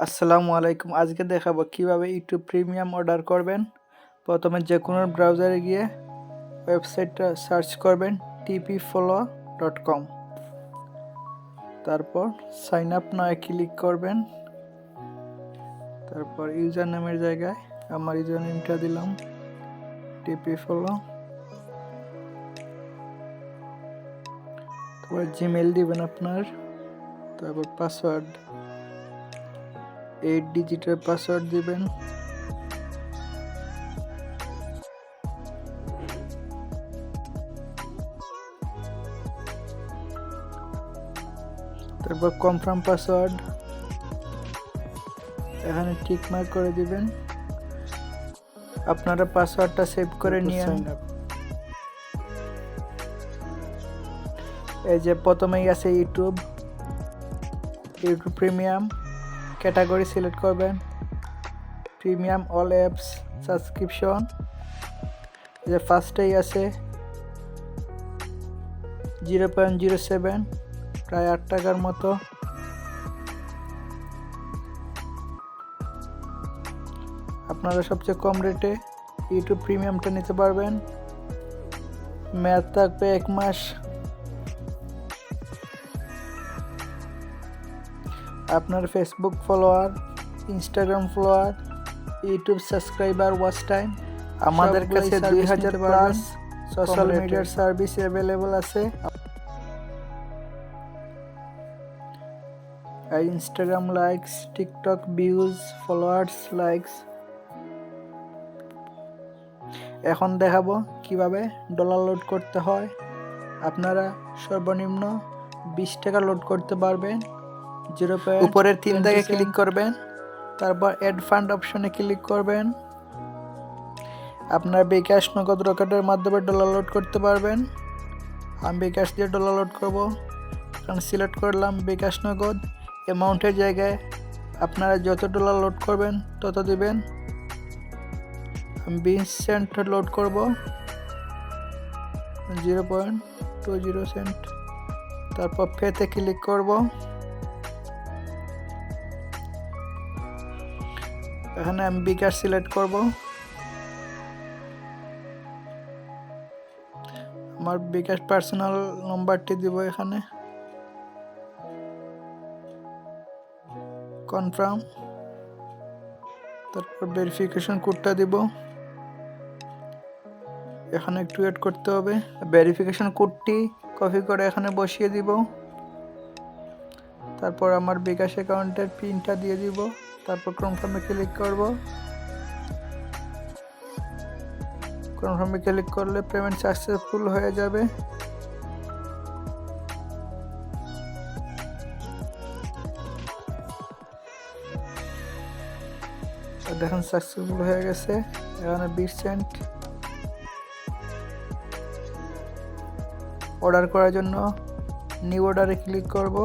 আসসালামু আলাইকুম। আজকে দেখাবো কিভাবে ইউটিউব প্রিমিয়াম অর্ডার করবেন। প্রথমে যে কোনো ব্রাউজারে গিয়ে ওয়েবসাইটটা সার্চ করবেন tpfollow.com। তারপর সাইন আপ নাও ক্লিক করবেন। তারপর ইউজার নেমের জায়গায় আমার ইউজার নেমটা দিলাম tpfollow। তারপর জিমেইল দিবেন আপনার। তারপর পাসওয়ার্ড 8 ডিজিটের পাসওয়ার্ড দিবেন। তারপর কনফার্ম পাসওয়ার্ড এখানে টিক মার্ক করে দিবেন। আপনারা পাসওয়ার্ডটা সেভ করে নিন। এই যে প্রথমেই আছে ইউটিউব প্রিমিয়াম, ক্যাটাগরি সিলেক্ট করবেন প্রিমিয়াম অল অ্যাপস সাবস্ক্রিপশন। যে ফার্স্টেই আছে 0.07, প্রায় 8 টাকার মতো। আপনারা সবচেয়ে কম রেটে ইউটিউব প্রিমিয়ামটা নিতে পারবেন। মেয়াদ থাকবে 1 মাস। আপনার Facebook follower, Instagram follower, YouTube subscriber, watch time, আমাদের কাছে 2000 প্লাস সোশ্যাল মিডিয়ার সার্ভিস অ্যাভেলেবল আছে। আর Instagram likes, TikTok views, followers, likes. এখন দেখাবো কিভাবে ডলার লোড করতে হয়। আপনারা সর্বনিম্ন 20 টাকা লোড করতে পারবেন। উপরের 3 দাগে ক্লিক করবেন। তারপর অ্যাড ফান্ড অপশনে ক্লিক করবেন। আপনার বিকাশ, নগদ, রকেটের মাধ্যমে ডলার লোড করতে পারবেন। আমি বিকাশ দিয়ে ডলার লোড করব। কারণ সিলেক্ট করলাম বিকাশ নগদ। অ্যামাউন্টের জায়গায় আপনারা যত ডলার লোড করবেন তত দিবেন। আমি 20 সেন্ট লোড করব, 0.20 সেন্ট। তারপর পেতে ক্লিক করব। এখানে আমি বিকাশ সিলেক্ট করব। আমার বিকাশ পার্সোনাল নাম্বারটি দিব এখানে। কনফার্ম। তারপর ভেরিফিকেশন কোডটা দিব। এখানে একটু ওয়েট করতে হবে। ভেরিফিকেশন কোডটি কপি করে এখানে বসিয়ে দিব। তারপর আমার বিকাশ অ্যাকাউন্টের পিনটা দিয়ে দিব। তারপর কনফার্মে ক্লিক করব। কনফার্মে ক্লিক করলে পেমেন্ট সাকসেসফুল হয়ে যাবে। দেখুন সাকসেসফুল হয়ে গেছে। এখানে 20 সেন্ট। অর্ডার করার জন্য নিউ অর্ডারে ক্লিক করব।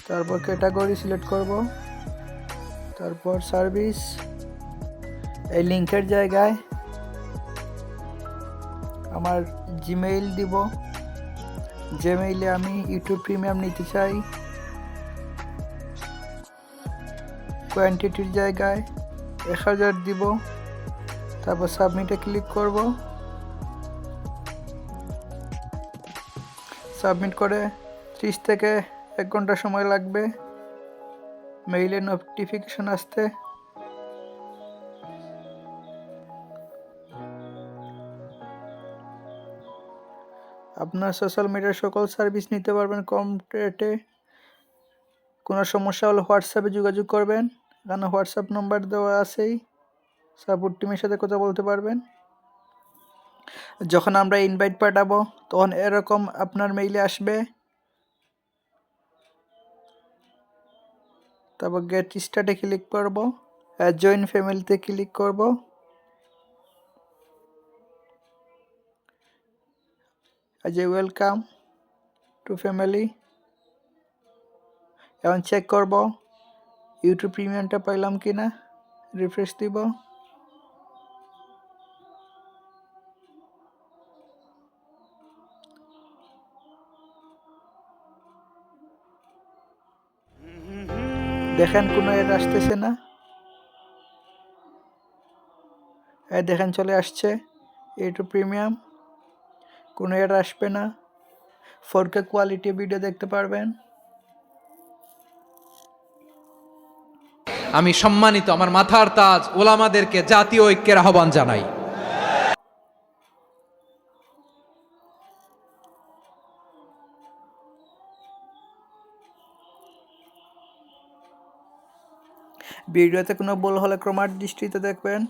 তারপর ক্যাটাগরি সিলেক্ট করব। তারপর সার্ভিস। এই লিংকের জায়গায় আমার জিমেইল দিব। যে মেইলে আমি ইউটিউব প্রিমিয়াম নিতে চাই। কোয়ান্টিটির জায়গায় 1000 দিব। তারপর সাবমিটে ক্লিক করব। সাবমিট করে 30 থেকে 1 ঘন্টা সময় লাগবে মেইলে নোটিফিকেশন আসতে। আপনার সোশ্যাল মিডিয়ার সকল সার্ভিস নিতে পারবেন কম রেটে। কোনো সমস্যা হলে হোয়াটসঅ্যাপে যোগাযোগ করবেন। এখানে হোয়াটসঅ্যাপ নাম্বার দেওয়া আছেই। সাপোর্ট টিমের সাথে কথা বলতে পারবেন। যখন আমরা ইনভাইট পাঠাবো তখন এরকম আপনার মেইলে আসবে। তারপর গেট স্টার্টে ক্লিক করব। জয়েন ফ্যামিলিতে ক্লিক করব। Welcome to family. এখন চেক করব ইউটিউব প্রিমিয়ামটা পাইলাম কিনা। রিফ্রেশ দিব। দেখেন কোনো অ্যাড আসতেছে না, দেখেন চলে আসছে ইউটিউব প্রিমিয়াম, কোনো অ্যাড আসবে না, 4K কোয়ালিটি ভিডিও দেখতে পারবেন। আমি সম্মানিত আমার মাথার তাজ ওলামাদেরকে জাতীয় ঐক্যের আহ্বান জানাই। ভিডিওতে কোনো ভুল হলে ক্রমার দৃষ্টিতে দেখবেন।